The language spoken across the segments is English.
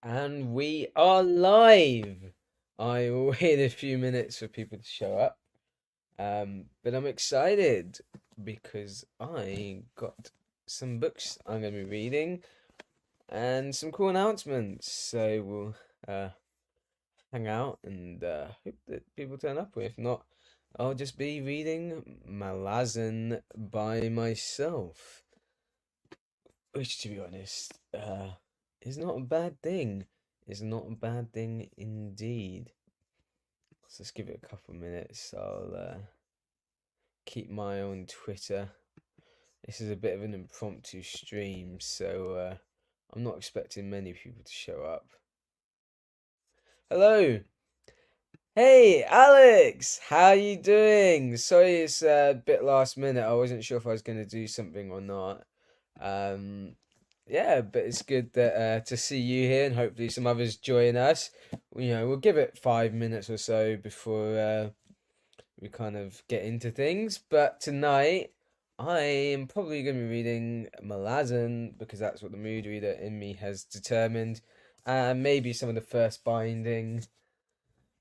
And we are live. I will wait a few minutes for people to show up. But I'm excited because I got some books I'm going to be reading and some cool announcements. So we'll hang out and hope that people turn up. If not, I'll just be reading Malazan by myself, which, to be honest, is not a bad thing. Is not a bad thing indeed. So let's give it a couple of minutes. I'll keep my own Twitter. This is a bit of an impromptu stream, so I'm not expecting many people to show up. Hello. Hey, Alex. How you doing? Sorry, it's a bit last minute. I wasn't sure if I was going to do something or not. Um, yeah, but it's good that to see you here and hopefully some others join us. We'll give it 5 minutes or so before we kind of get into things. But tonight, I am probably going to be reading Malazan because that's what the mood reader in me has determined, and maybe some of the first binding.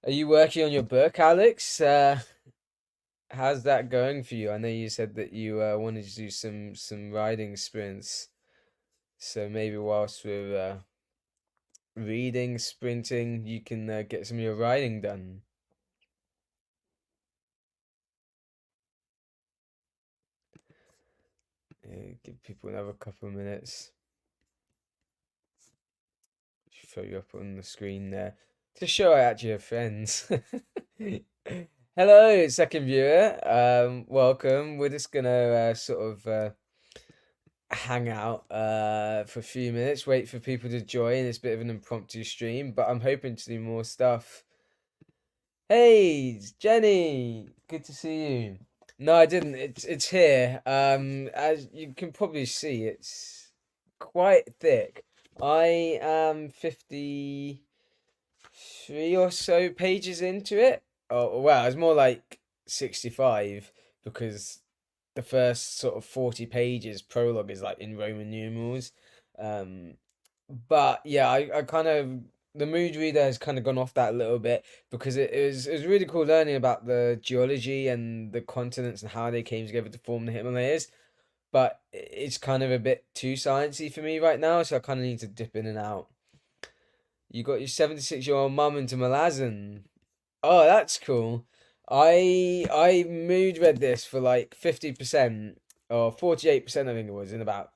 Are you working on your book, Alex? How's that going for you? I know you said that you wanted to do some writing sprints, so maybe whilst we're reading, sprinting, you can get some of your writing done. Give people another couple of minutes. Should throw you up on the screen there to show I actually have friends. Hello, second viewer. Welcome. We're just gonna sort of hang out for a few minutes, wait for people to join. It's a bit of an impromptu stream, but I'm hoping to do more stuff. Hey, Jenny, good to see you. No, I didn't. It's here. As you can probably see, it's quite thick. I am 53 or so pages into it. Oh, well, it's more like 65 because the first sort of 40 pages prologue is like in Roman numerals. Um, but yeah, I kind of the mood reader has kind of gone off that a little bit because it was really cool learning about the geology and the continents and how they came together to form the Himalayas. But it's kind of a bit too sciencey for me right now, so I kind of need to dip in and out. You got your 76-year-old mum into Malazan. Oh, that's cool. I mood read this for like 50% or 48%, I think it was, in about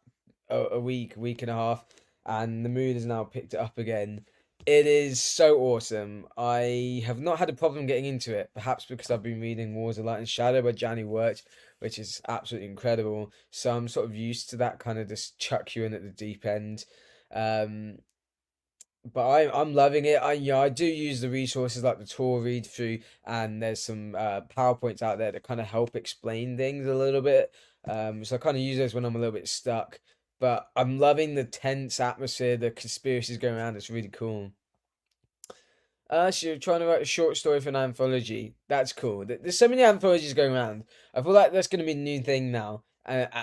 a week and a half, and the mood has now picked it up again. It is so awesome. I have not had a problem getting into it, perhaps because I've been reading Wars of Light and Shadow by Johnny Wirt, which is absolutely incredible. So I'm sort of used to that kind of just chuck you in at the deep end. Um, but I'm loving it. I do use the resources like the Tor read through, and there's some PowerPoints out there that kind of help explain things a little bit. So I kind of use those when I'm a little bit stuck. But I'm loving the tense atmosphere, the conspiracies going around. It's really cool. So you're trying to write a short story for an anthology. That's cool. There's so many anthologies going around. I feel like that's going to be a new thing now.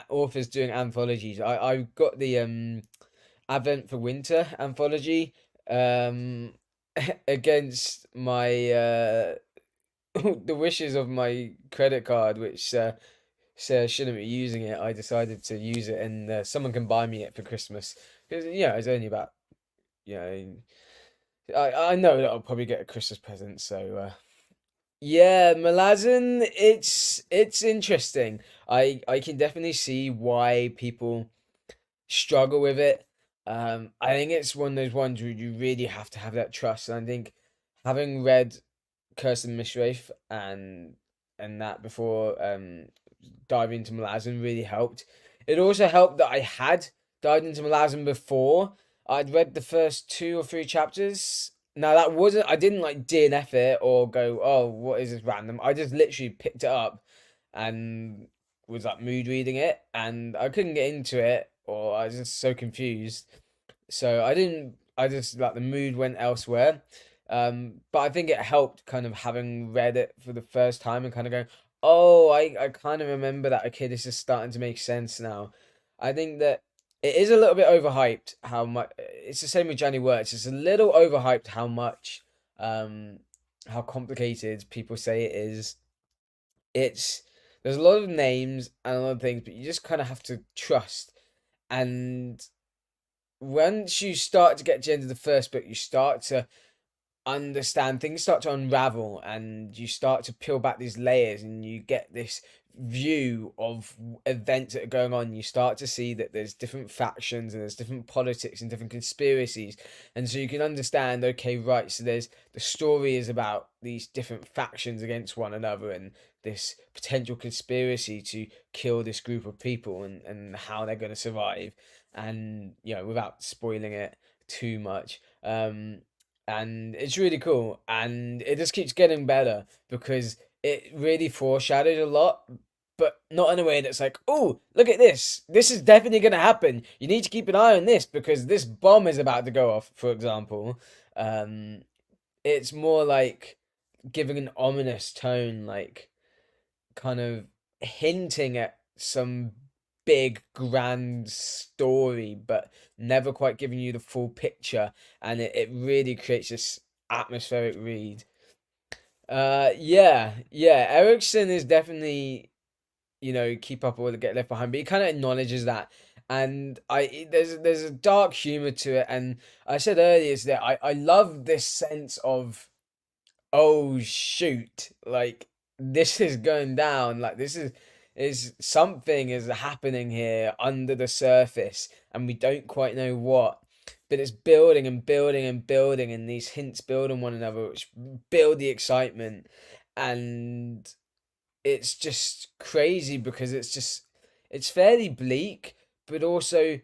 Authors doing anthologies. I got the Advent for Winter anthology um, against my the wishes of my credit card, which says I shouldn't be using it. I decided to use it, and someone can buy me it for Christmas because it's only about you know I know that I'll probably get a Christmas present, so yeah, Malazan, it's interesting. I can definitely see why people struggle with it. I think it's one of those ones where you really have to have that trust. And I think having read Curse and Mishrafe and that before diving into Malazan really helped. It also helped that I had dived into Malazan before. I'd read the first two or three chapters. Now that wasn't I didn't like DNF it or go, oh, what is this random? I just literally picked it up and was like mood reading it and I couldn't get into it or I was just so confused. So I didn't I just like the mood went elsewhere. But I think it helped kind of having read it for the first time and kind of going, oh, I kind of remember that. Okay, this is starting to make sense now. I think that it is a little bit overhyped how much. It's the same with Johnny Works. It's a little overhyped how much, um, how complicated people say it is. It's there's a lot of names and a lot of things, but you just kind of have to trust. And once you start to get to the end of the first book, you start to understand, things start to unravel, and you start to peel back these layers, and you get this view of events that are going on. You start to see that there's different factions, and there's different politics and different conspiracies, and so you can understand, okay, right, so there's the story is about these different factions against one another, and this potential conspiracy to kill this group of people, and how they're going to survive. And without spoiling it too much, and it's really cool, and it just keeps getting better because it really foreshadowed a lot, but not in a way that's like, oh, look at this is definitely going to happen, you need to keep an eye on this because this bomb is about to go off, for example. It's more like giving an ominous tone, like kind of hinting at some big grand story, but never quite giving you the full picture, and it really creates this atmospheric read. Yeah, Erickson is definitely, keep up or get left behind, but he kind of acknowledges that. And there's a dark humor to it, and I said earlier is that I love this sense of, oh shoot, like this is going down, like this is something is happening here under the surface, and we don't quite know what, but it's building and building and building, and these hints build on one another, which build the excitement. And it's just crazy because it's fairly bleak, but also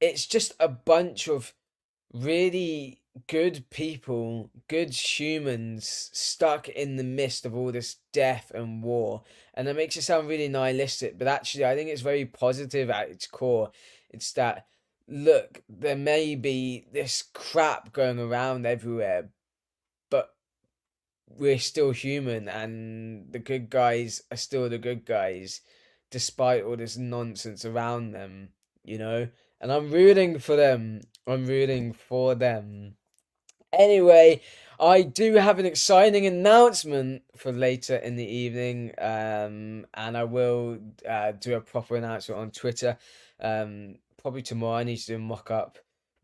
it's just a bunch of really good people, good humans stuck in the midst of all this death and war. And that makes it sound really nihilistic, but actually, I think it's very positive at its core. It's that, look, there may be this crap going around everywhere, but we're still human, and the good guys are still the good guys, despite all this nonsense around them, you know? And I'm rooting for them. I'm rooting for them. Anyway, I do have an exciting announcement for later in the evening, and I will do a proper announcement on Twitter. Probably tomorrow. I need to do a mock up,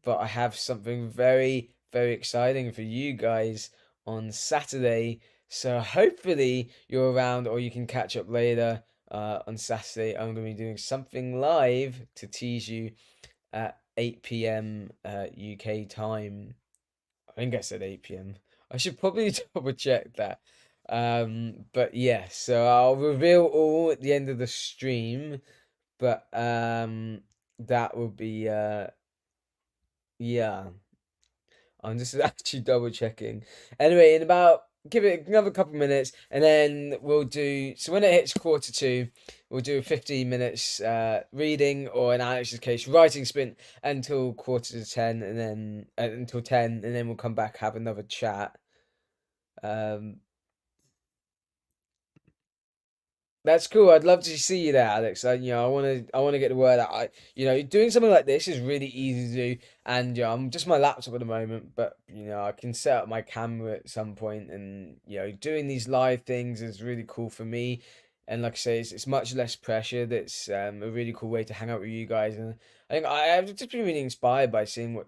but I have something very, very exciting for you guys on Saturday. So hopefully you're around, or you can catch up later on Saturday. I'm going to be doing something live to tease you at 8 p.m. UK time. I think I said 8 p.m. I should probably double check that. But yeah, so I'll reveal all at the end of the stream. But that will be yeah. I'm just actually double checking. Anyway, in about, give it another couple minutes, and then we'll do. So when it hits quarter two, we'll do 15 minutes reading, or in Alex's case, writing sprint until quarter to 10, and then until 10, and then we'll come back, have another chat. Um, That's cool. I'd love to see you there, Alex. I want to get the word out. Doing something like this is really easy to do, and I'm just my laptop at the moment, but I can set up my camera at some point, and doing these live things is really cool for me. And like I say, it's much less pressure. That's a really cool way to hang out with you guys, and I think I've just been really inspired by seeing what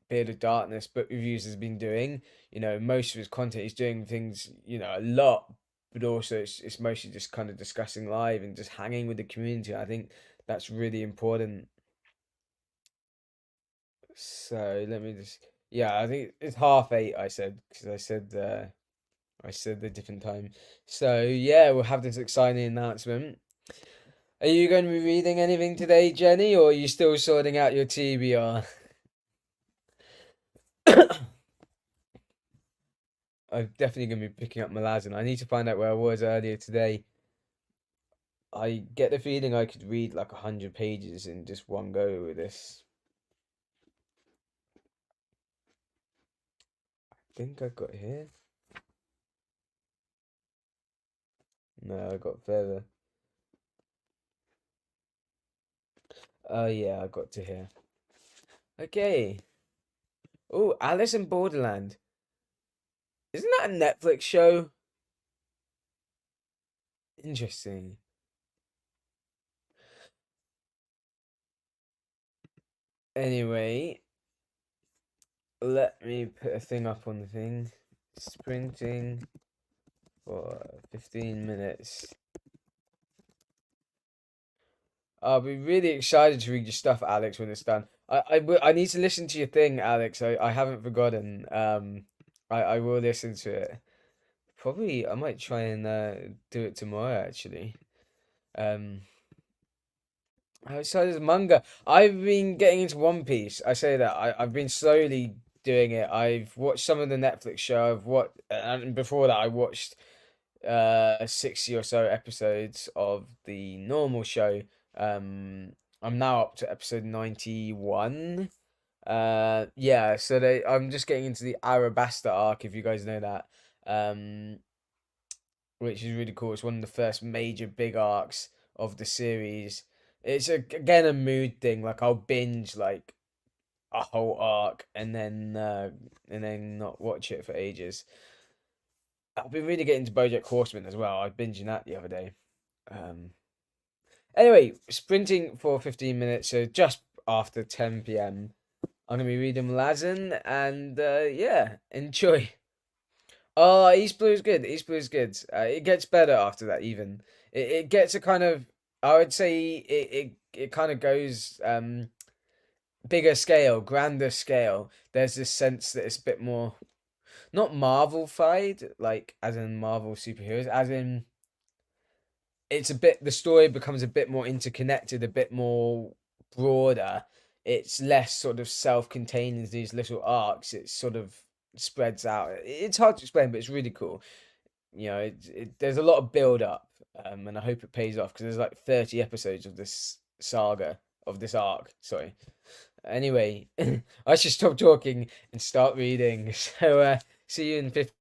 Beard of Darkness book reviews has been doing. Most of his content he's doing things, a lot, but also it's mostly just kind of discussing live and just hanging with the community. I think that's really important. So let me just, yeah, I think it's half eight. I said because I said the different time. So yeah, we'll have this exciting announcement. Are you going to be reading anything today, Jenny, or are you still sorting out your TBR? I'm definitely going to be picking up Malazan. I need to find out where I was earlier today. I get the feeling I could read like 100 pages in just one go with this. I think I got here. No, I got further. Oh yeah, I got to hear. Okay. Oh, Alice in Borderland. Isn't that a Netflix show? Interesting. Anyway, let me put a thing up on the thing. Sprinting for 15 minutes. I'll be really excited to read your stuff, Alex, when it's done. I need to listen to your thing, Alex. I haven't forgotten. I will listen to it. Probably, I might try and do it tomorrow, actually. Um, Outside of manga, I've been getting into One Piece. I say that I've been slowly doing it. I've watched some of the Netflix show. I've watched, and before that, I watched 60 or so episodes of the normal show. I'm now up to episode 91. Yeah, so I'm just getting into the Arabasta arc, if you guys know that. Um, which is really cool. It's one of the first major big arcs of the series. It's again a mood thing. Like I'll binge like a whole arc and then not watch it for ages. I've been really getting into BoJack Horseman as well. I was binging that the other day. Um, anyway, sprinting for 15 minutes, so just after 10 p.m. I'm gonna be reading Lazen and yeah, enjoy. Oh, East Blue is good. East Blue is good. It gets better after that. Even it gets a kind of. I would say it kind of goes bigger scale, grander scale. There's this sense that it's a bit more not Marvel-fied, like as in Marvel superheroes, as in it's a bit the story becomes a bit more interconnected, a bit more broader. It's less sort of self-contained as these little arcs. It sort of spreads out. It's hard to explain, but it's really cool. You know, there's a lot of build up, and I hope it pays off because there's like 30 episodes of this saga of this arc. Sorry. Anyway, I should stop talking and start reading. So, see you in 15.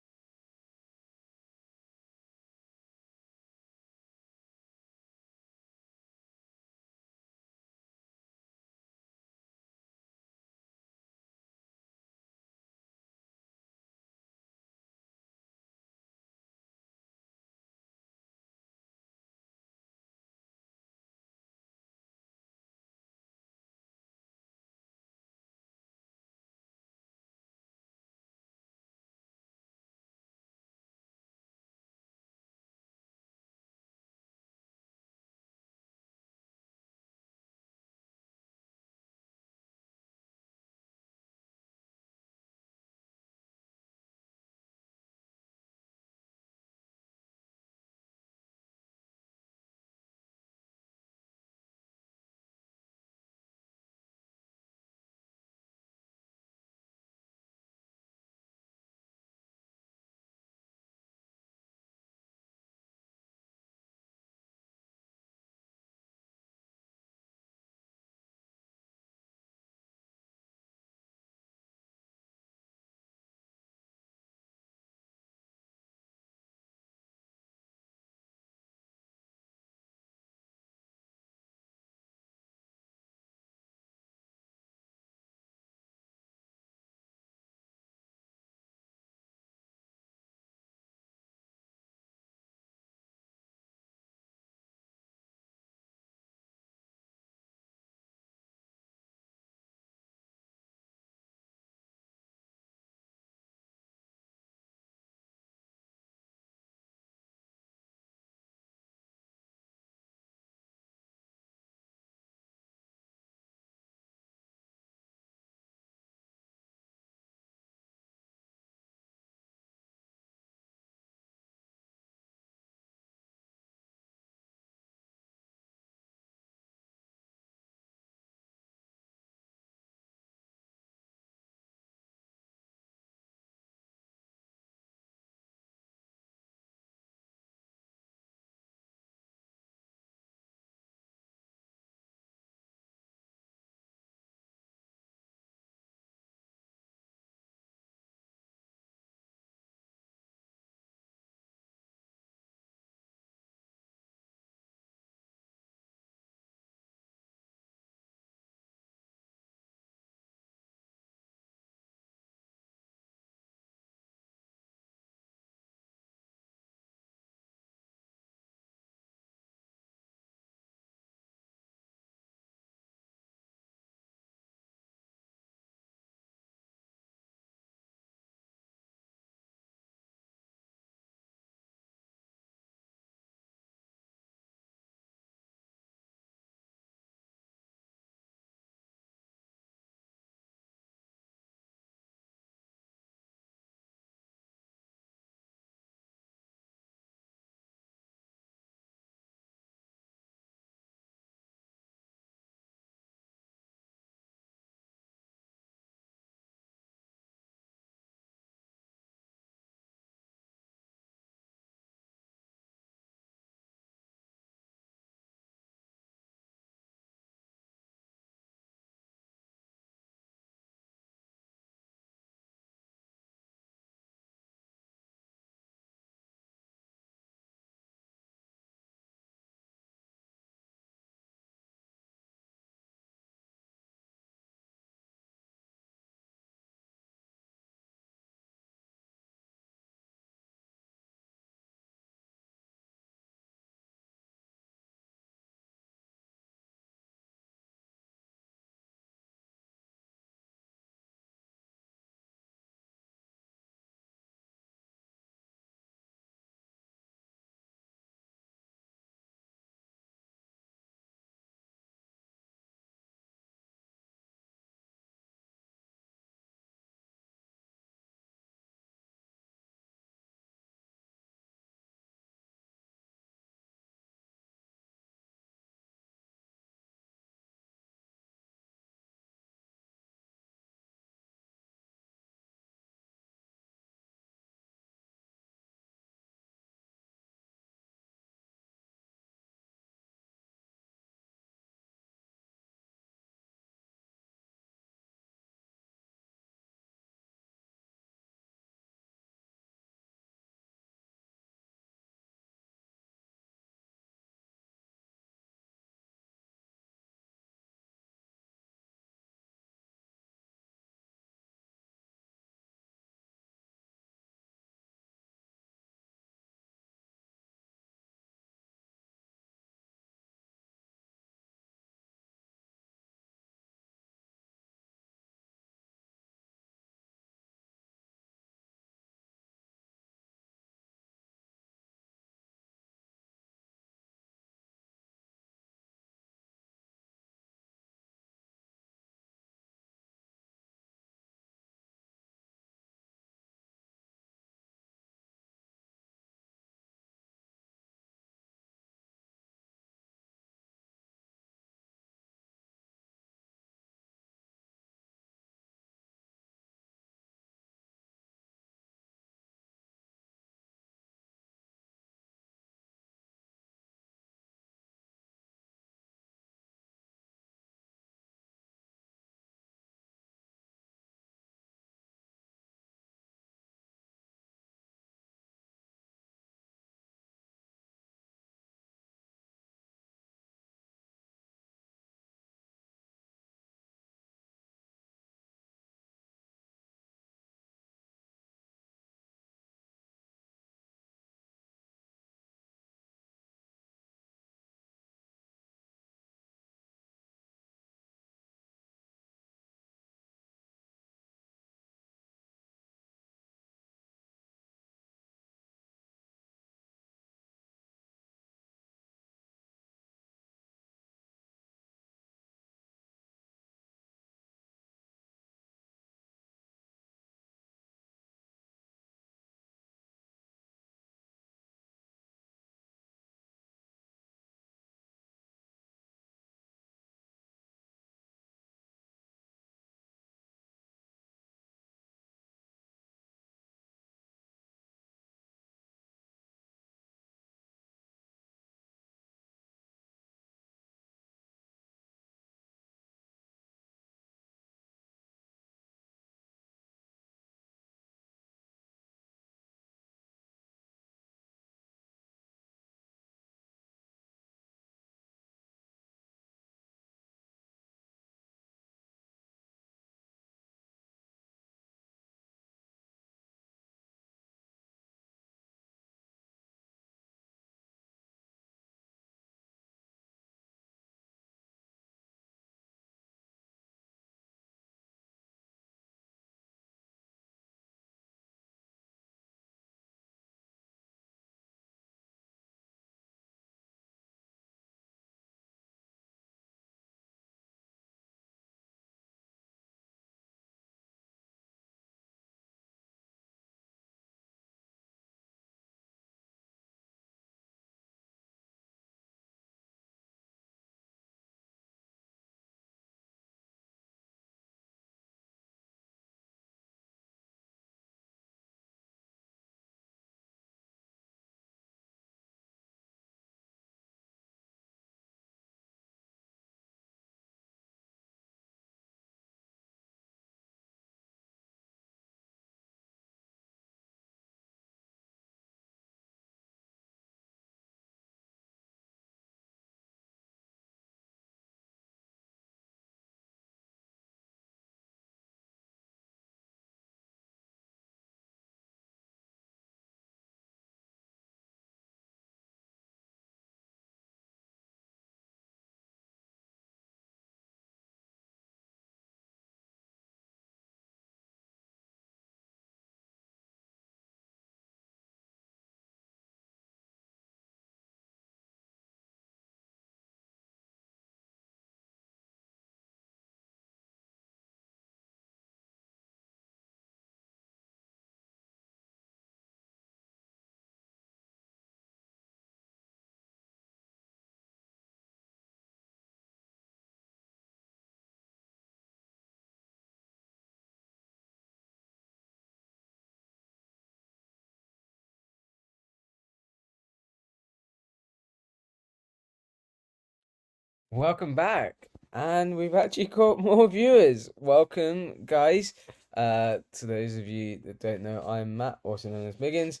Welcome back. And we've actually got more viewers. Welcome, guys. To those of you that don't know, I'm Matt, also known as Miggins,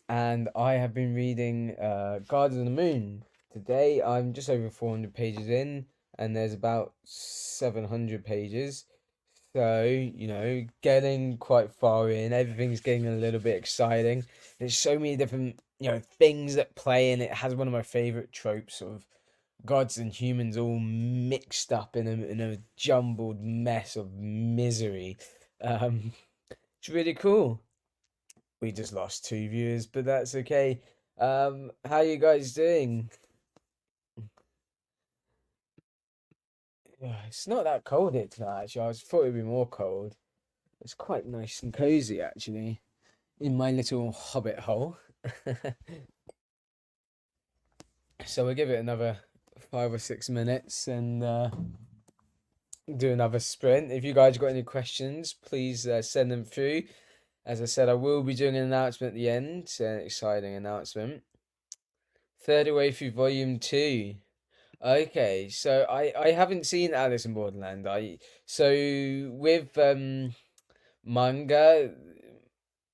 and I have been reading Guardians of the Moon. Today I'm just over 400 pages in, and there's about 700 pages. So, getting quite far in, everything's getting a little bit exciting. There's so many different, things that play, and it has one of my favorite tropes of gods and humans all mixed up in a jumbled mess of misery. Um, it's really cool. We just lost two viewers, but that's okay. How you guys doing? Yeah, it's not that cold here tonight, actually. Thought it'd be more cold. It's quite nice and cozy, actually, in my little hobbit hole. So we'll give it another 5 or 6 minutes and do another sprint. If you guys got any questions, please send them through. As I said, I will be doing an announcement at the end, an exciting announcement. Third away through volume two. Okay, so I haven't seen Alice in Borderland. So with manga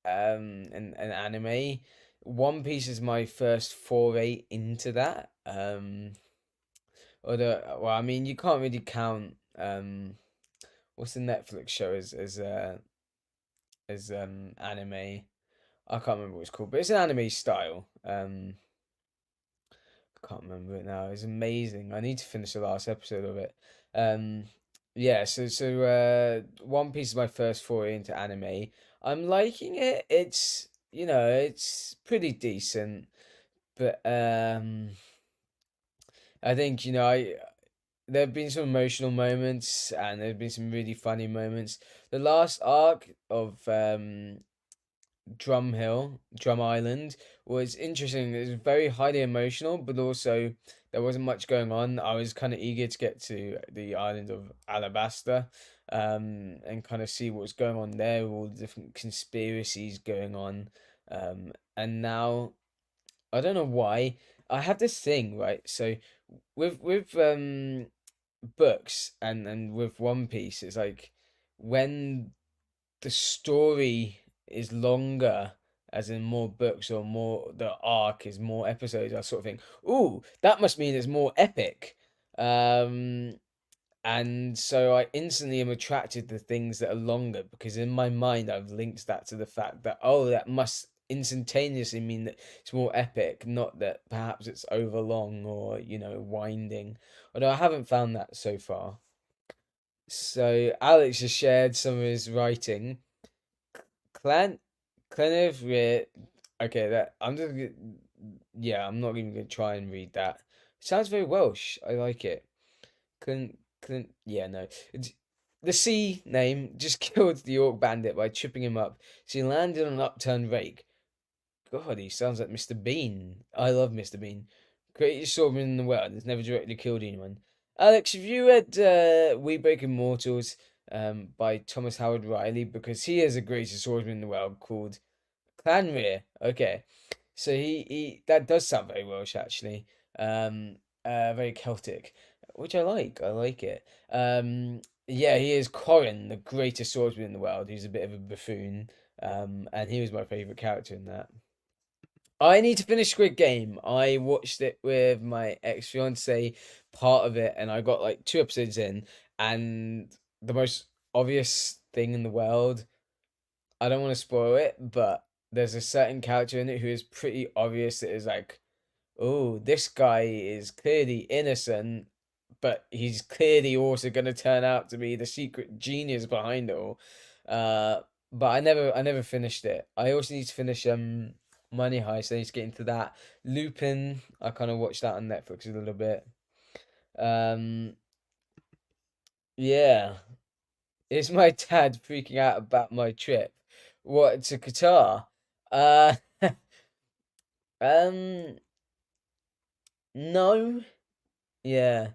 and anime, One Piece is my first foray into that. Well, I mean, you can't really count what's the Netflix show as anime. I can't remember what it's called, but it's an anime style. I can't remember it now. It's amazing. I need to finish the last episode of it. Um, yeah. So One Piece is my first foray into anime. I'm liking it. It's pretty decent, but I think there have been some emotional moments and there have been some really funny moments. The last arc of Drum Island was interesting. It was very highly emotional, but also there wasn't much going on. I was kind of eager to get to the island of Alabasta, and kind of see what was going on there, all the different conspiracies going on. And now I don't know why I have this thing, right? So with books and with One Piece, it's like when the story is longer, as in more books or more, the arc is more episodes, I sort of think, ooh, that must mean it's more epic. Um, and so I instantly am attracted to things that are longer because in my mind I've linked that to the fact that, oh, that must instantaneously mean that it's more epic, not that perhaps it's over long or, winding. Although I haven't found that so far. So Alex has shared some of his writing. Clan Clenivre. Okay, that I'm just yeah, I'm not even gonna try and read that. It sounds very Welsh. I like it. Yeah, no. The C name just killed the Orc Bandit by tripping him up. So he landed on an upturned rake. God, he sounds like Mr. Bean. I love Mr. Bean. Greatest swordsman in the world. Has never directly killed anyone. Alex, have you read We Break Immortals by Thomas Howard Riley? Because he is the greatest swordsman in the world called Clanmere. Okay. So he that does sound very Welsh actually. Very Celtic, which I like. I like it. Yeah, he is Corin, the greatest swordsman in the world. He's a bit of a buffoon. And he was my favorite character in that. I need to finish Squid Game. I watched it with my ex fiance, part of it, and I got like 2 episodes in. And the most obvious thing in the world, I don't want to spoil it, but there's a certain character in it who is pretty obvious that is like, oh, this guy is clearly innocent, but he's clearly also going to turn out to be the secret genius behind it all. Uh, but I never finished it. I also need to finish Money Heist. I need to get into that. Lupin, I kind of watched that on Netflix a little bit. Um, yeah, is my dad freaking out about my trip? What to Qatar? Uh, um, no. Yeah.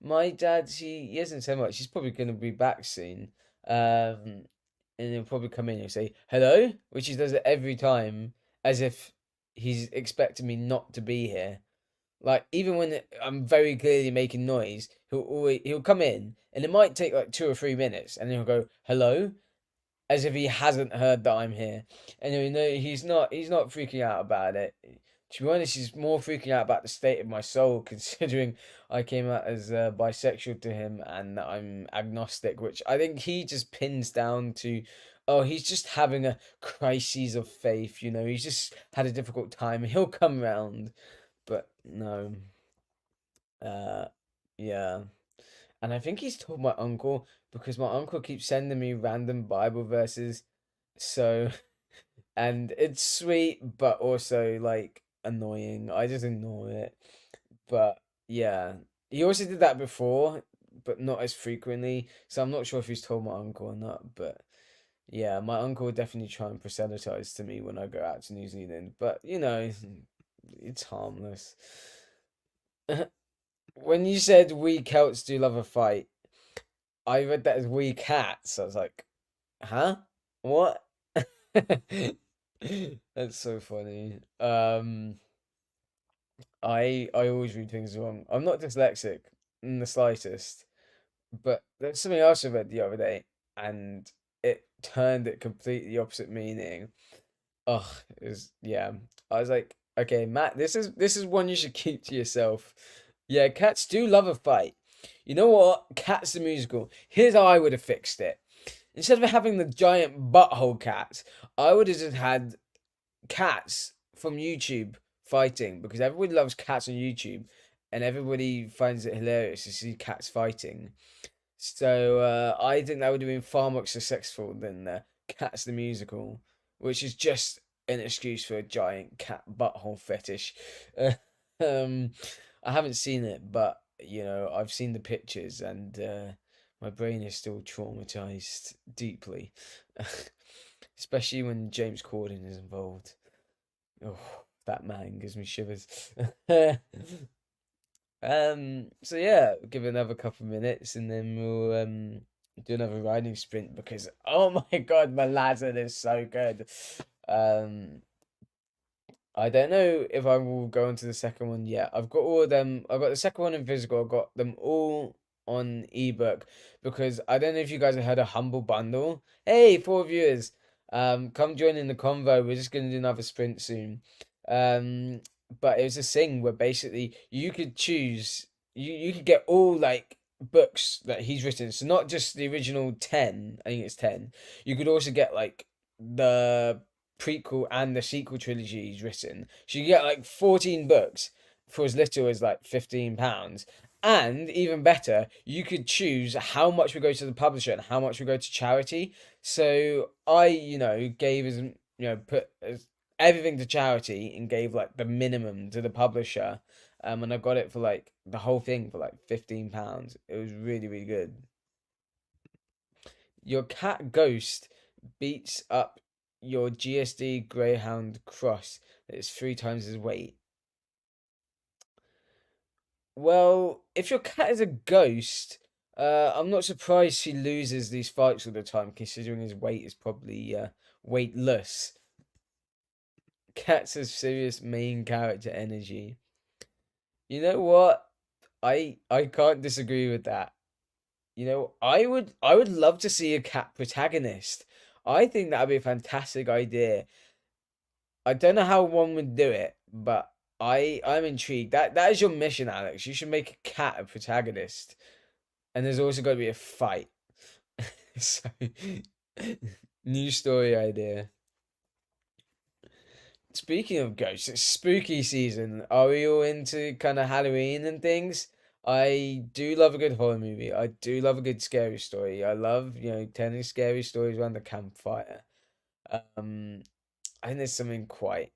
My dad, he hasn't said much. He's probably going to be back soon. And he'll probably come in and say, hello, which he does it every time, as if he's expecting me not to be here. Like even when I'm very clearly making noise, he'll come in, and it might take like 2 or 3 minutes, and then he'll go hello, as if he hasn't heard that I'm here. And you know, he's not freaking out about it. To be honest, he's more freaking out about the state of my soul, considering I came out as bisexual to him and that I'm agnostic, which I think he just pins down to, oh, he's just having a crisis of faith. You know, he's just had a difficult time. He'll come round, but no, uh, yeah. And I think he's told my uncle because my uncle keeps sending me random Bible verses. So, and it's sweet, but also like annoying. I just ignore it. But yeah, he also did that before, but not as frequently. So I'm not sure if he's told my uncle or not. But yeah, my uncle would definitely try and proselytize to me when I go out to New Zealand. But you know, it's harmless. When you said we Celts do love a fight, I read that as we cats. I was like, huh? What? That's so funny. I always read things wrong. I'm not dyslexic in the slightest, but there's something else I read the other day, and it turned it completely opposite meaning. Oh, it was yeah. I was like, okay, Matt, this is one you should keep to yourself. Yeah, cats do love a fight. You know what? Cats the musical. Here's how I would have fixed it. Instead of having the giant butthole cats, I would have just had cats from YouTube fighting because everybody loves cats on YouTube and everybody finds it hilarious to see cats fighting. So I think that would have been far more successful than Cats the Musical, which is just an excuse for a giant cat butthole fetish. Uh, um, I haven't seen it, but you know I've seen the pictures, and my brain is still traumatized deeply, especially when James Corden is involved. Oh, that man gives me shivers. So yeah, give it another couple of minutes and then we'll do another riding sprint because oh my god, my Malazan is so good. Um I don't know if I will go into the second one yet. I've got all of them. I've got the second one in physical. I've got them all on ebook because I don't know if you guys have heard of Humble Bundle. Hey, 4 viewers, come join in the convo. We're just gonna do another sprint soon. Um, but it was a thing where basically you could choose. You could get all like books that he's written. So not just the original 10. I think it's 10. You could also get like the prequel and the sequel trilogy he's written. So you get like 14 books for as little as like £15. And even better, you could choose how much would go to the publisher and how much would go to charity. So I, gave as put as everything to charity and gave like the minimum to the publisher. And I got it for like the whole thing for like £15. It was really, really good. Your cat Ghost beats up your GSD Greyhound Cross that is 3 times his weight. Well, if your cat is a ghost, I'm not surprised he loses these fights all the time, considering his weight is probably weightless. Cats have serious main character energy. You know what? I can't disagree with that. I would love to see a cat protagonist. I think that would be a fantastic idea. I don't know how one would do it, but I'm intrigued. That is your mission, Alex. You should make a cat a protagonist, and there's also got to be a fight. So, new story idea. Speaking of ghosts, it's spooky season. Are we all into kind of Halloween and things? I do love a good horror movie. I do love a good scary story. I love, telling scary stories around the campfire. Um, I think there's something quite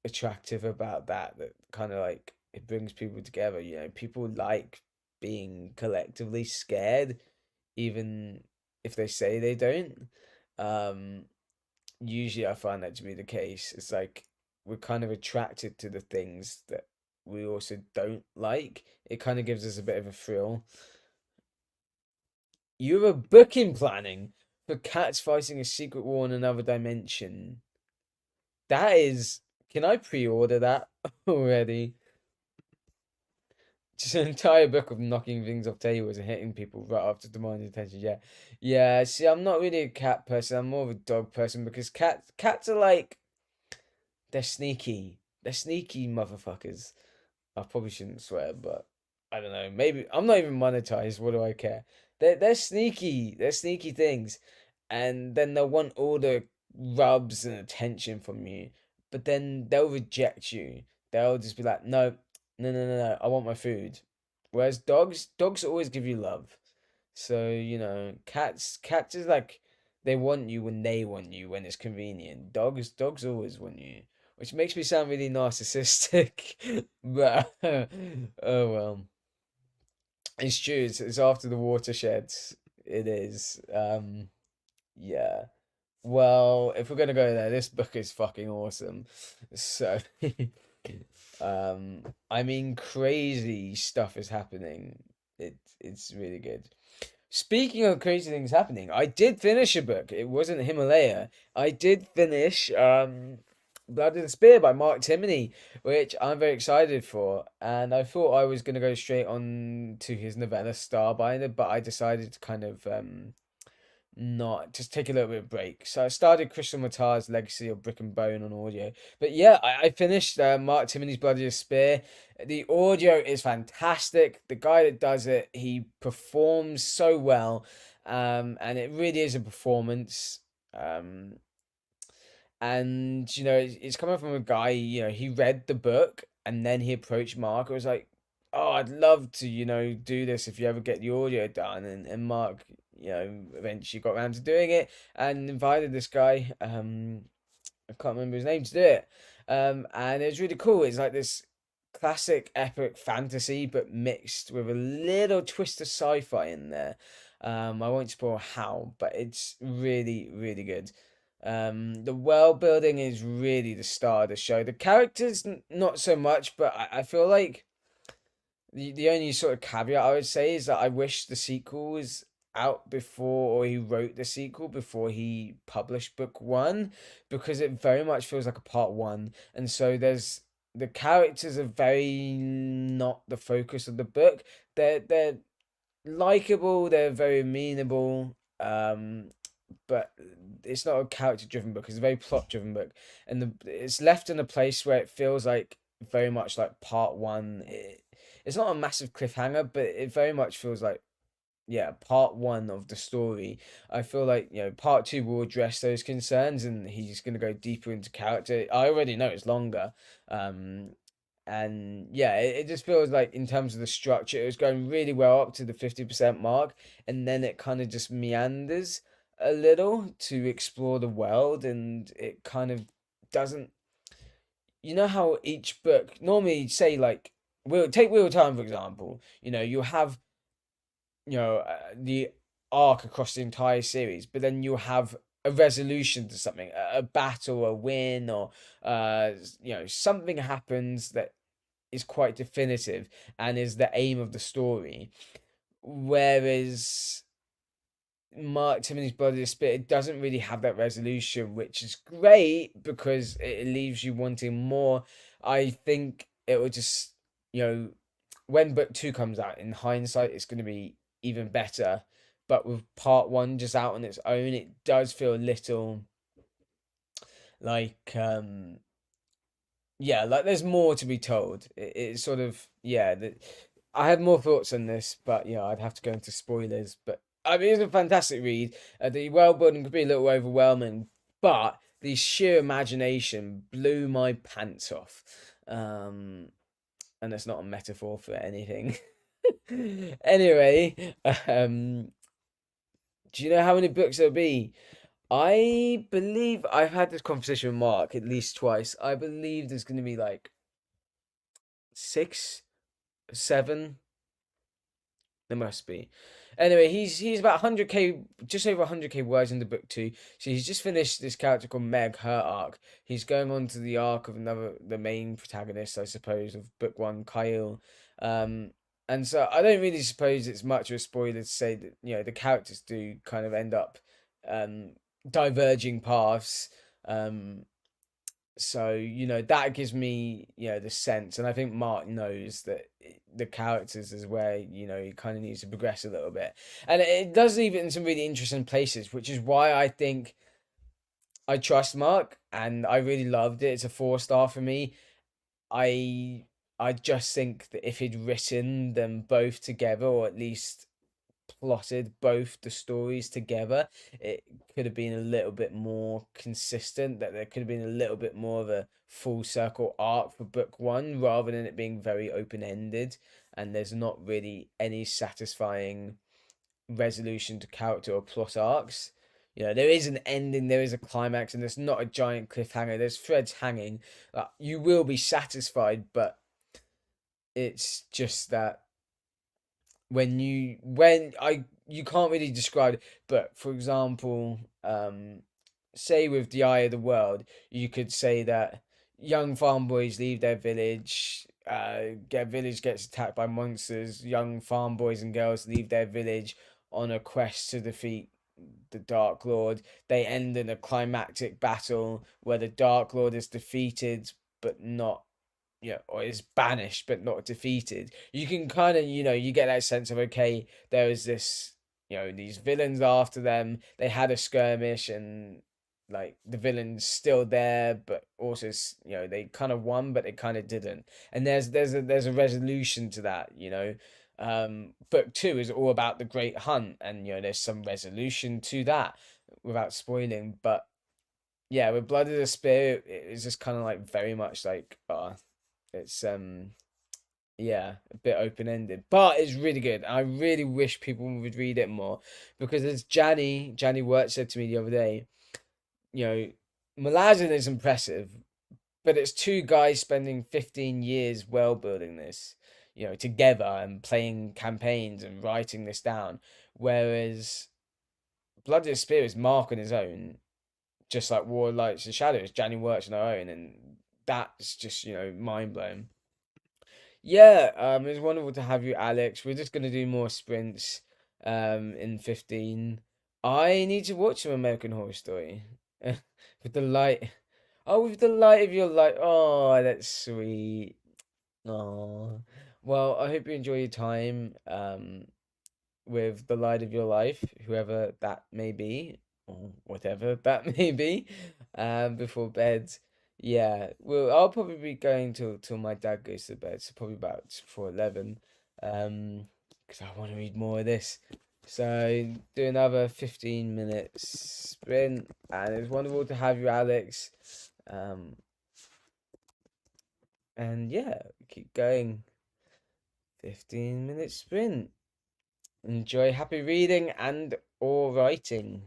attractive about that kind of like it brings people together. People like being collectively scared, even if they say they don't. Um, Usually I find that to be the case. It's like we're kind of attracted to the things that we also don't like. It kind of gives us a bit of a thrill. You have a booking planning for cats fighting a secret war in another dimension. That is, can I pre-order that already? Just an entire book of knocking things off tables and hitting people right after demanding attention. Yeah, yeah. See, I'm not really a cat person. I'm more of a dog person because cats are like they're sneaky. They're sneaky motherfuckers. I probably shouldn't swear, but I don't know. Maybe I'm not even monetized. What do I care? They're sneaky. They're sneaky things, and then they'll want all the rubs and attention from you, but then they'll reject you. They'll just be like, no, no, no, no, no. I want my food. Whereas dogs always give you love. So cats is like they want you when they want you when it's convenient. Dogs always want you, which makes me sound really narcissistic. But oh well, it's true. It's after the watersheds. It is. Yeah. Well, if we're gonna go there, this book is fucking awesome. So, I mean, crazy stuff is happening. It's really good. Speaking of crazy things happening, I did finish a book. It wasn't Himalaya. I did finish Blood and Spear by Mark Timoney, which I'm very excited for. And I thought I was gonna go straight on to his novella Starbinder, but I decided to kind of not just take a little bit of break. So I started Crystal Matar's Legacy of Brick and Bone on audio. But yeah, I finished Mark Timoney's Bloody Spear. The audio is fantastic. The guy that does it, he performs so well. And it really is a performance. Um, and it's coming from a guy, he read the book and then he approached Mark. I was like, oh, I'd love to, do this if you ever get the audio done. And Mark, eventually got around to doing it and invited this guy, I can't remember his name, to do it. And it was really cool. It's like this classic epic fantasy, but mixed with a little twist of sci-fi in there. I won't spoil how, but it's really, really good. The world building is really the star of the show. The characters, not so much, but I feel like the only sort of caveat I would say is that I wish the sequel was out before, or he wrote the sequel before he published book one, because it very much feels like a part one, and so the characters are very not the focus of the book. They're likable, they're very amenable, but it's not a character driven book. It's a very plot driven book, and it's left in a place where it feels like very much like part one. It's not a massive cliffhanger, but it very much feels like yeah, part one of the story. I feel like part two will address those concerns, and he's going to go deeper into character. I already know it's longer, um, and yeah, it just feels like in terms of the structure, it was going really well up to the 50% mark, and then it kind of just meanders a little to explore the world, and it kind of doesn't. You know how each book normally say like, we'll take Wheel of Time for example. You'll have the arc across the entire series, but then you'll have a resolution to something, a battle, a win, or something happens that is quite definitive and is the aim of the story. Whereas Mark Timoney's Bloody Spit, it doesn't really have that resolution, which is great because it leaves you wanting more. I think it will just, when book two comes out, in hindsight, it's going to be even better. But with part one just out on its own, it does feel a little like, yeah, like there's more to be told. It's sort of, yeah, I had more thoughts on this, but yeah, I'd have to go into spoilers. But I mean, it's a fantastic read. The world building could be a little overwhelming, but the sheer imagination blew my pants off. And that's not a metaphor for anything. Anyway, do you know how many books there'll be? I believe I've had this conversation with Mark at least twice. I believe there's going to be like six, seven. There must be. Anyway, he's about 100k, just over 100k words in the book too. So he's just finished this character called Meg, her arc. He's going on to the arc of the main protagonist, I suppose, of book one, Kyle. Um, and so I don't really suppose it's much of a spoiler to say that the characters do kind of end up um diverging paths. Um, So, that gives me, the sense, and I think Mark knows that the characters is where, he kind of needs to progress a little bit. And it does leave it in some really interesting places, which is why I think I trust Mark and I really loved it. It's a 4 star for me. I I just think that if he'd written them both together, or at least plotted both the stories together, it could have been a little bit more consistent. That there could have been a little bit more of a full circle arc for book one, rather than it being very open ended. And there's not really any satisfying resolution to character or plot arcs. There is an ending, there is a climax, and there's not a giant cliffhanger. There's threads hanging. You will be satisfied, but it's just that you can't really describe it. But for example, say with the Eye of the World, you could say that young farm boys leave their village. Their village gets attacked by monsters. Young farm boys and girls leave their village on a quest to defeat the Dark Lord. They end in a climactic battle where the Dark Lord is defeated, but not, or is banished but not defeated. You can kind of, you get that sense of, okay, there is this, these villains after them. They had a skirmish, and like the villains still there, but also, they kind of won, but they kind of didn't. And there's a resolution to that. Book two is all about the Great Hunt, and there's some resolution to that without spoiling. But yeah, with Blood of the Spirit, it's just kind of like very much like, it's yeah, a bit open ended, but it's really good. I really wish people would read it more, because as Janny Wirt said to me the other day, you know, Malazan is impressive, but it's two guys spending 15 years world building this, together, and playing campaigns and writing this down, whereas Blood of the Spear is Mark on his own, just like War of Lights and Shadows. Janny Wirt's on her own, and that's just mind blowing. Yeah, it's wonderful to have you, Alex. We're just gonna do more sprints, in 15. I need to watch some American Horror Story, with the light. Oh, with the light of your light. Oh, that's sweet. Oh, well, I hope you enjoy your time, with the light of your life, whoever that may be, or whatever that may be, before bed. Yeah, well, I'll probably be going till my dad goes to bed, so probably about before 11, because I want to read more of this. So do another 15 minutes sprint, and it's wonderful to have you, Alex. Um, and yeah, keep going. 15-minute sprint. Enjoy happy reading and or writing.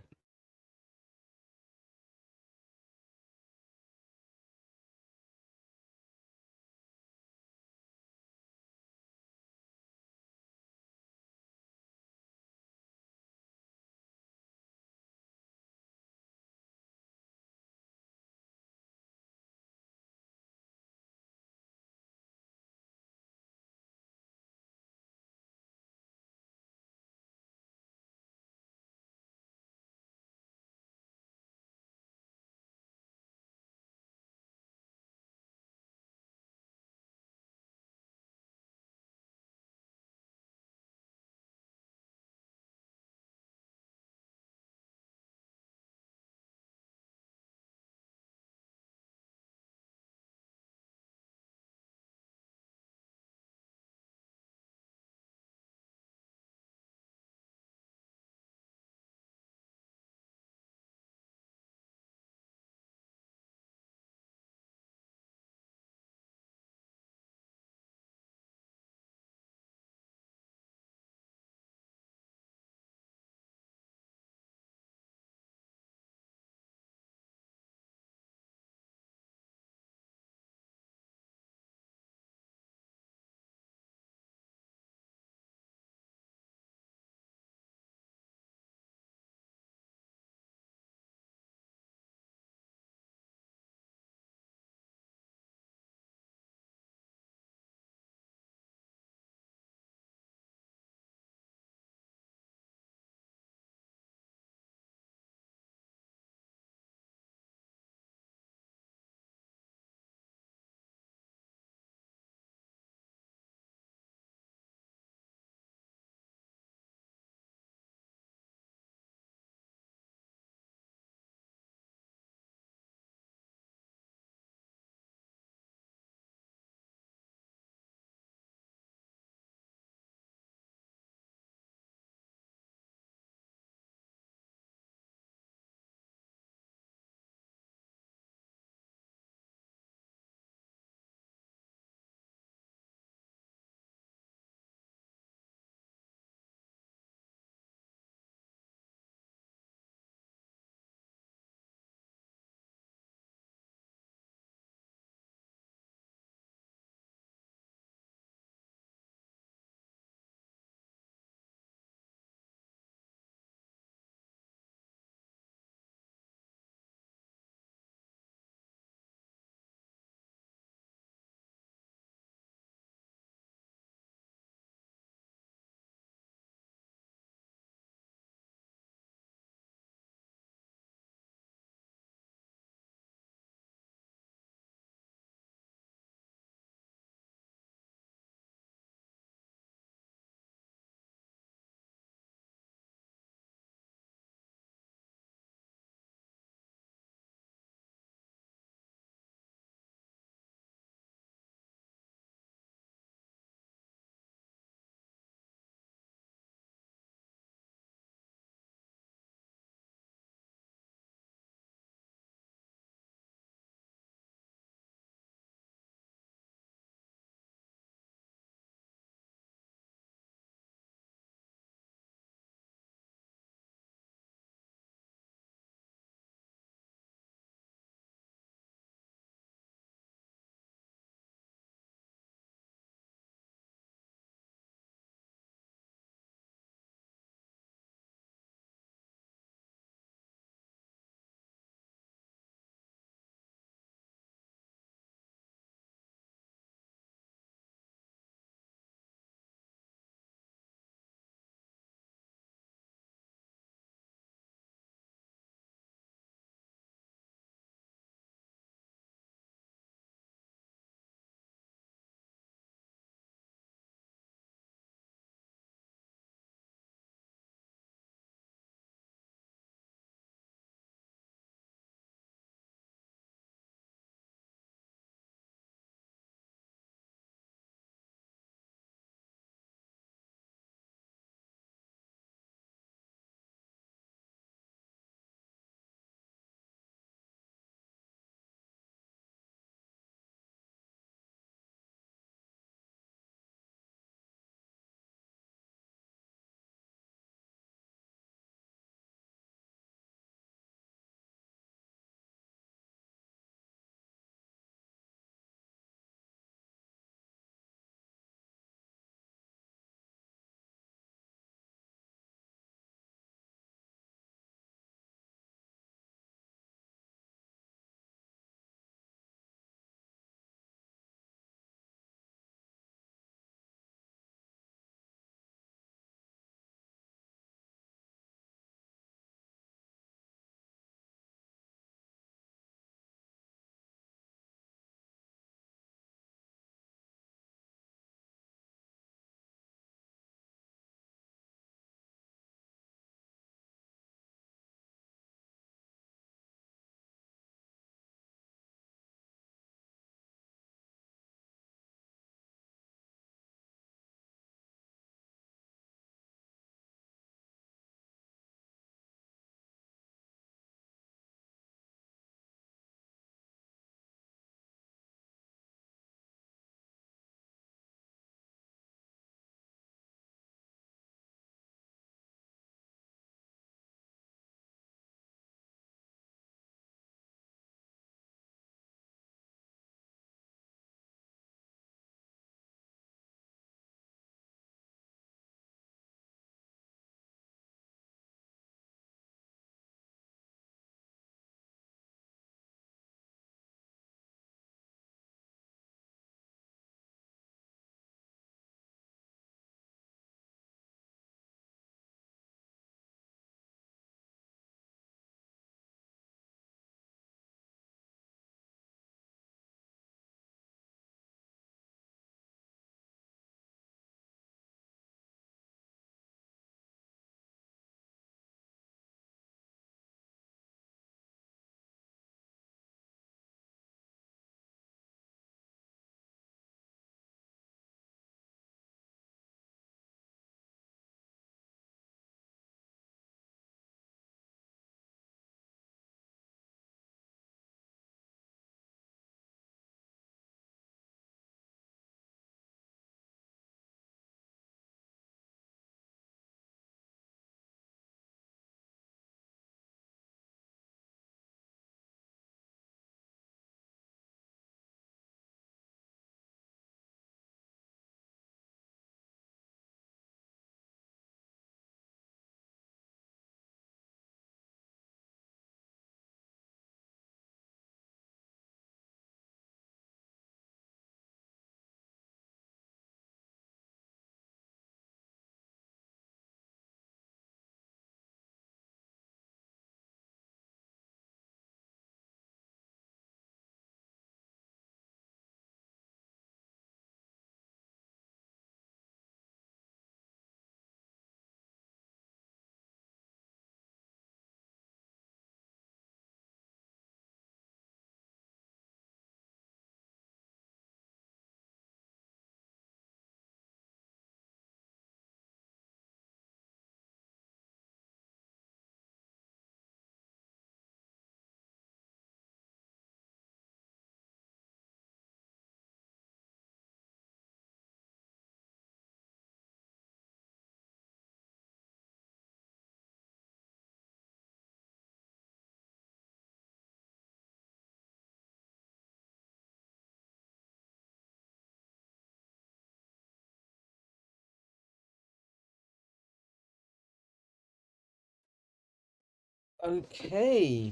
Okay,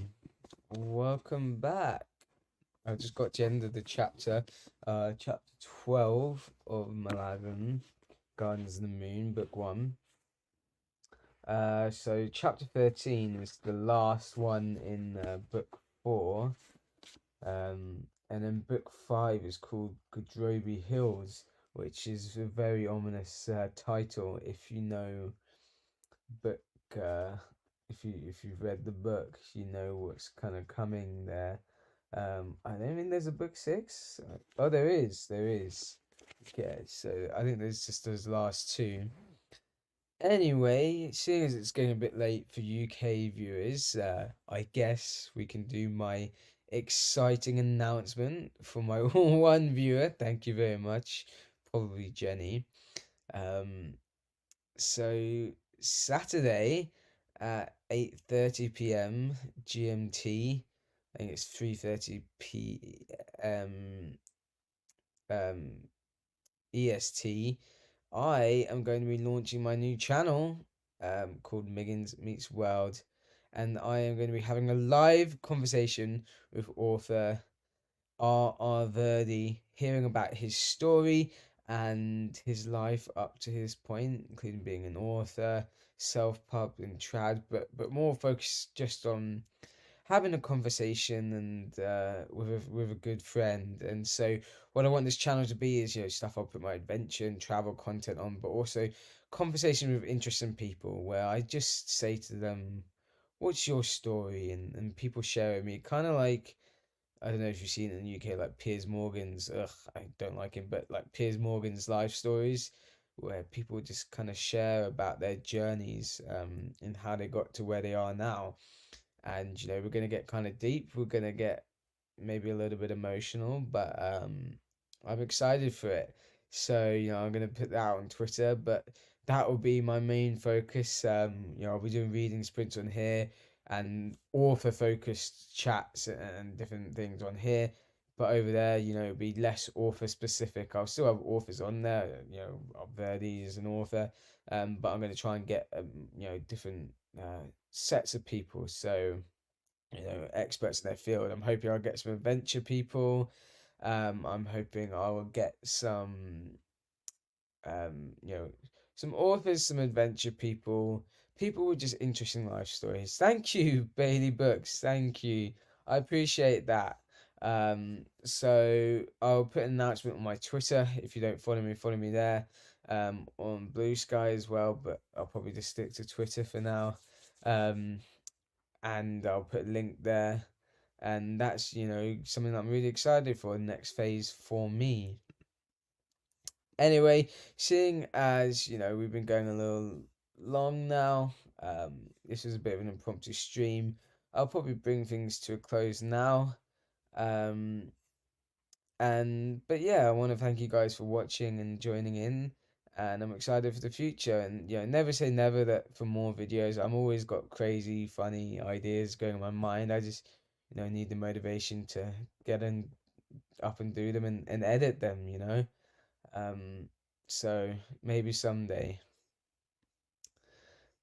welcome back. I just got to the end of the chapter, chapter 12 of Malagan, Gardens of the Moon, book 1. So chapter 13 is the last one in book 4. And then book 5 is called Godroby Hills, which is a very ominous title if you know book if you've read the book, you know what's kind of coming there. I don't think there's a book 6. Oh, there is. There is. Okay, so I think there's just those last two. Anyway, seeing as it's getting a bit late for UK viewers, I guess we can do my exciting announcement for my one viewer. Thank you very much. Probably Jenny. Um, so Saturday at 8:30 p.m. GMT, I think it's 3:30 p.m. EST, I am going to be launching my new channel called Miggins Meets World, and I am going to be having a live conversation with author R.R. Verdi, hearing about his story and his life up to his point, including being an author, self-pub and trad, but more focused just on having a conversation and with a good friend. And so what I want this channel to be is, stuff I'll put my adventure and travel content on, but also conversation with interesting people where I just say to them, what's your story? And people share with me, kind of like, I don't know if you've seen it in the UK, like Piers Morgan's, I don't like him, but like Piers Morgan's life stories, where people just kind of share about their journeys and how they got to where they are now. And we're gonna get kind of deep. We're gonna get maybe a little bit emotional, but I'm excited for it. So I'm gonna put that out on Twitter, but that will be my main focus. I'll be doing reading sprints on here and author focused chats and different things on here. But over there, it'll be less author specific. I'll still have authors on there. Verdi is an author, but I'm gonna try and get different sets of people. So experts in their field. I'm hoping I'll get some adventure people. I'm hoping I will get um, you know, some authors, some adventure people with just interesting life stories. Thank you, Bailey Books. Thank you. I appreciate that. So I'll put an announcement on my Twitter. If you don't follow me there. On Blue Sky as well, but I'll probably just stick to Twitter for now. Um, and I'll put a link there. And that's, something that I'm really excited for, the next phase for me. Anyway, seeing as, we've been going a little long now, this was a bit of an impromptu stream. I'll probably bring things to a close now. Um, but yeah, I want to thank you guys for watching and joining in. And I'm excited for the future. And never say never that for more videos. I'm always got crazy, funny ideas going in my mind. I just, need the motivation to get in up and do them and edit them. Um, so maybe someday.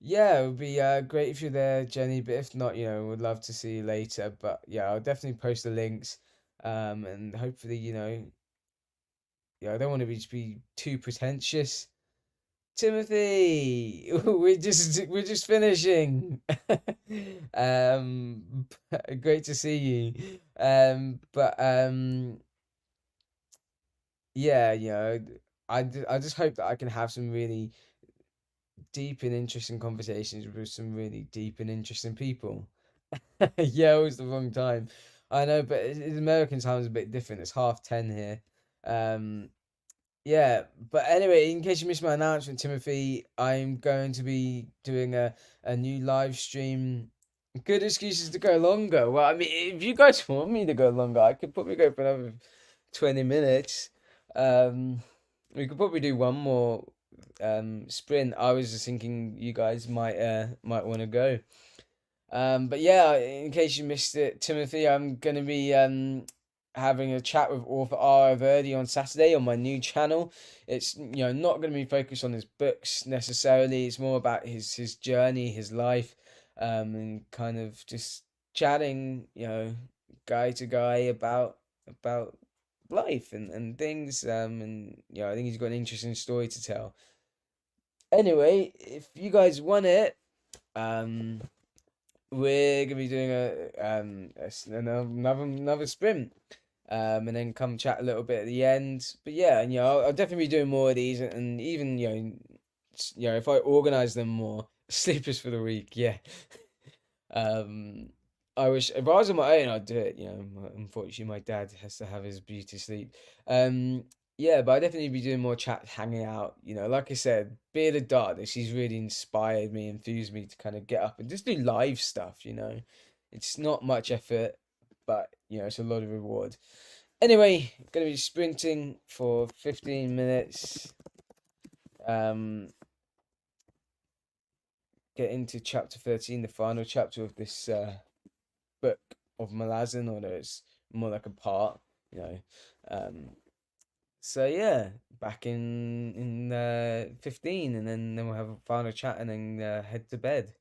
Yeah, it would be great if you're there, Jenny. But if not, would love to see you later. But yeah, I'll definitely post the links. And hopefully, I don't want to be too pretentious. Timothy, we're just finishing. um, Great to see you. But yeah, I just hope that I can have some really deep and interesting conversations with some really deep and interesting people. Yeah, it was the wrong time. I know, but American time is a bit different. It's 10:30 here. Um, Yeah, but anyway, in case you missed my announcement, Timothy, I'm going to be doing a new live stream. Good excuses to go longer. Well, I mean, if you guys want me to go longer, I could probably go for another 20 minutes. Um, we could probably do one more sprint. I was just thinking you guys might want to go. But yeah, in case you missed it, Timothy, I'm gonna be having a chat with author R. Verdi on Saturday on my new channel. It's not gonna be focused on his books necessarily. It's more about his journey, his life, and kind of just chatting, guy to guy about life and things. And I think he's got an interesting story to tell. Anyway, if you guys want it, um, we're gonna be doing another sprint, and then come chat a little bit at the end. But yeah, and I'll definitely be doing more of these, and even if I organize them more, sleepers for the week, yeah. Um, I wish if I was on my own, I'd do it. Unfortunately, my dad has to have his beauty sleep. Um, yeah, but I'd definitely be doing more chat, hanging out. Like I said, Beard of Darkness, he's really inspired me, enthused me to kind of get up and just do live stuff. It's not much effort, but it's a lot of reward. Anyway, gonna be sprinting for 15 minutes. Um, get into chapter 13, the final chapter of this book of Malazan, although it's more like a part, you know. Um, so yeah, back in 15, and then we'll have a final chat and then head to bed.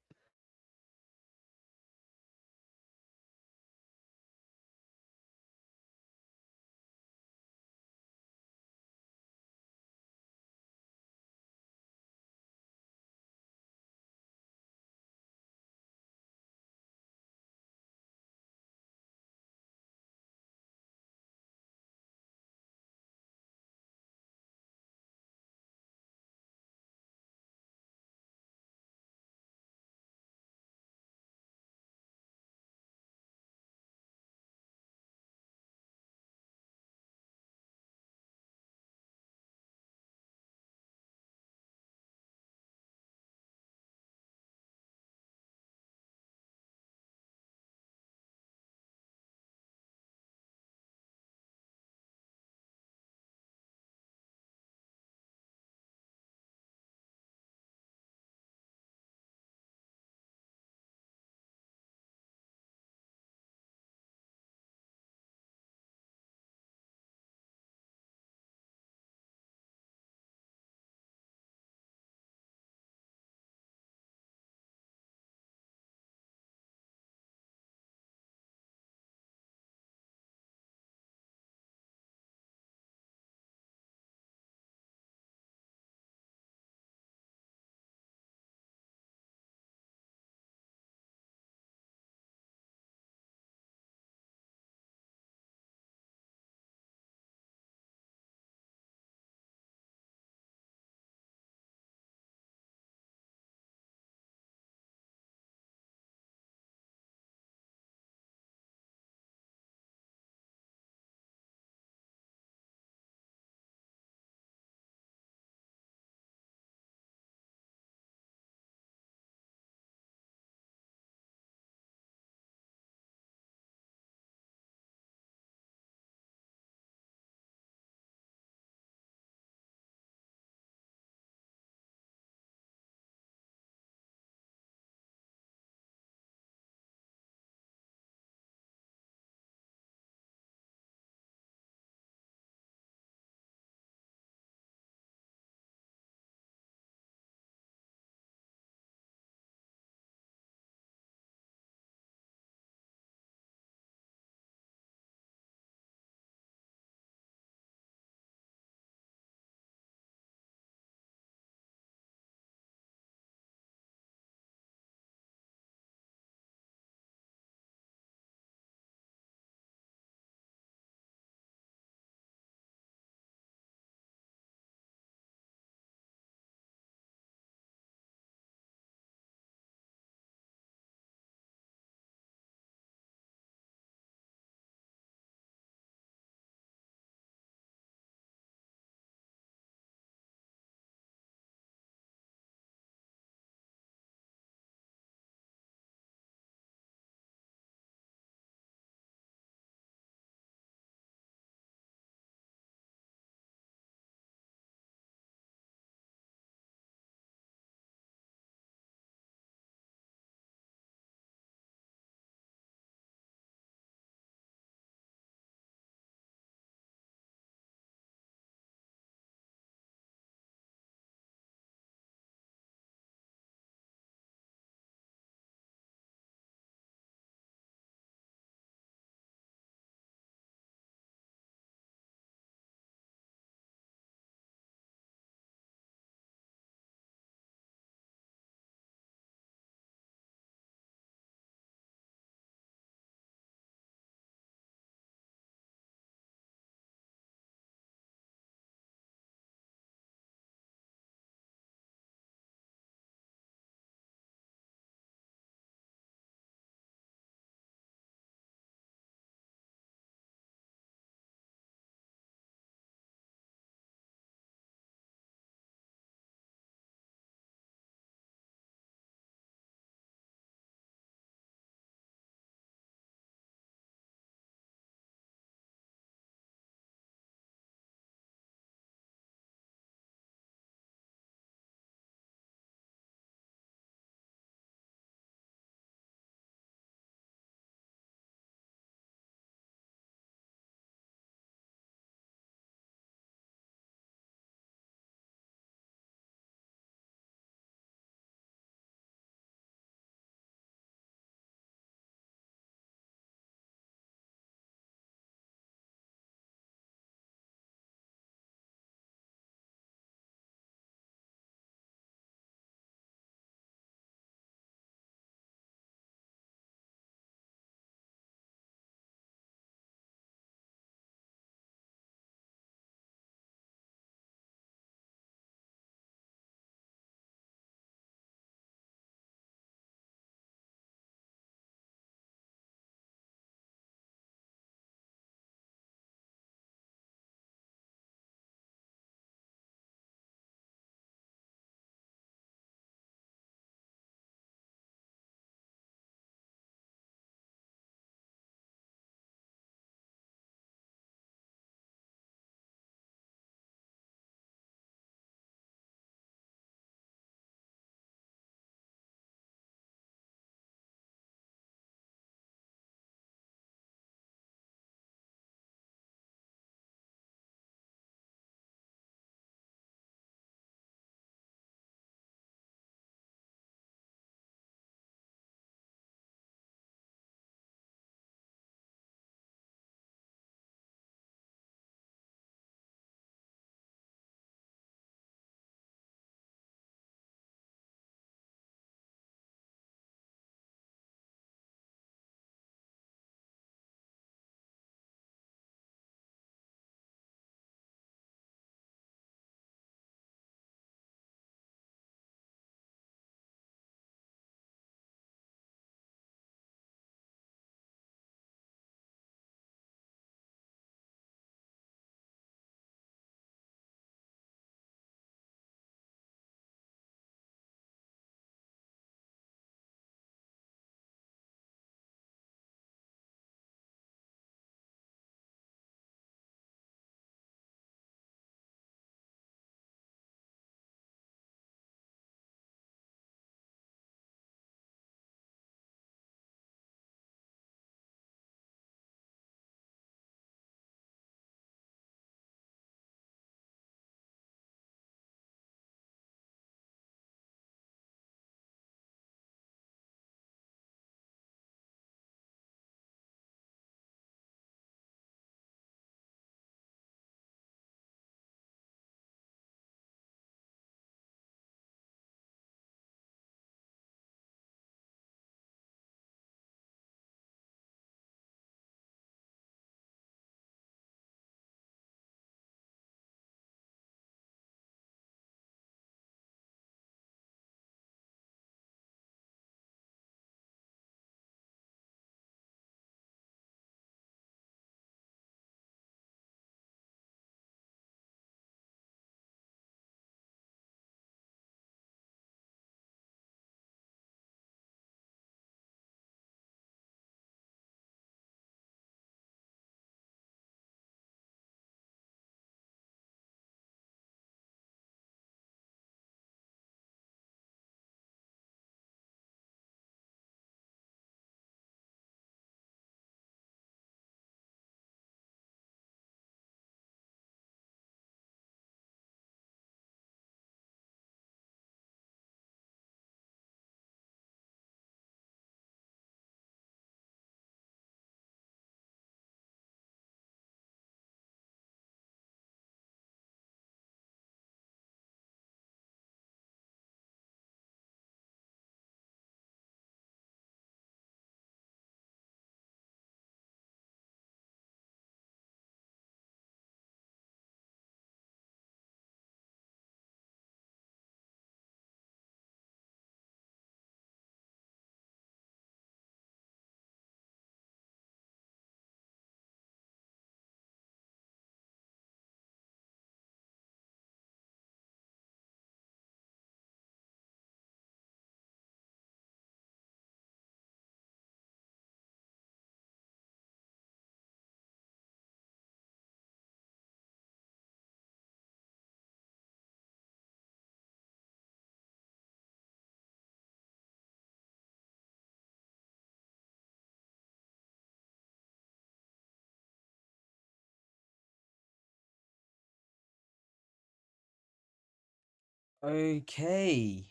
Okay.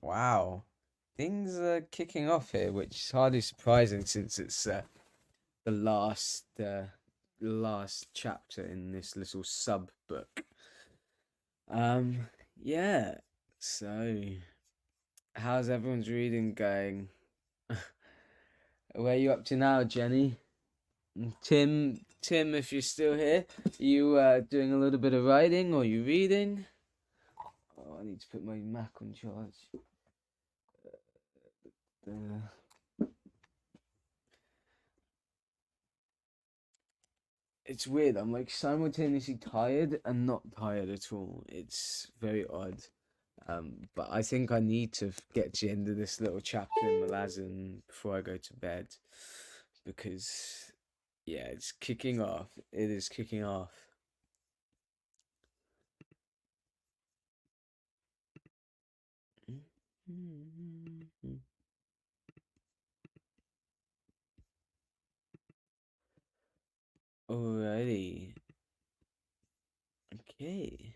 Wow. Things are kicking off here, which is hardly surprising since it's the last chapter in this little sub book. Um, yeah. So, how's everyone's reading going? Where are you up to now, Jenny? Tim, if you're still here, you doing a little bit of writing or you reading? Oh, I need to put my Mac on charge. Uh, it's weird. I'm like simultaneously tired and not tired at all. It's very odd. But I think I need to get to the end of this little chapter in Malazan before I go to bed because, yeah, it's kicking off. It is kicking off. Alrighty. Okay.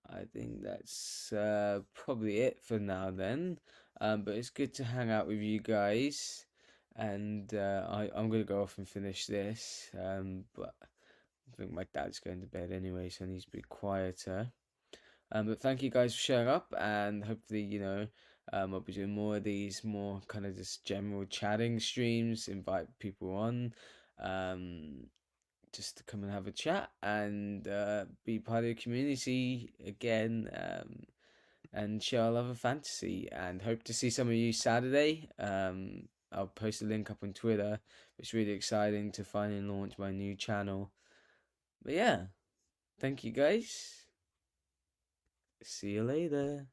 I think that's probably it for now then. But it's good to hang out with you guys. And I'm going to go off and finish this. But I think my dad's going to bed anyway, so I need to be quieter. But thank you guys for showing up, and hopefully, I'll be doing more of these, more kind of just general chatting streams, invite people on. Um, just to come and have a chat and be part of the community again, and share our love of fantasy. And hope to see some of you Saturday. I'll post a link up on Twitter. It's really exciting to finally launch my new channel. But yeah, thank you guys. See you later.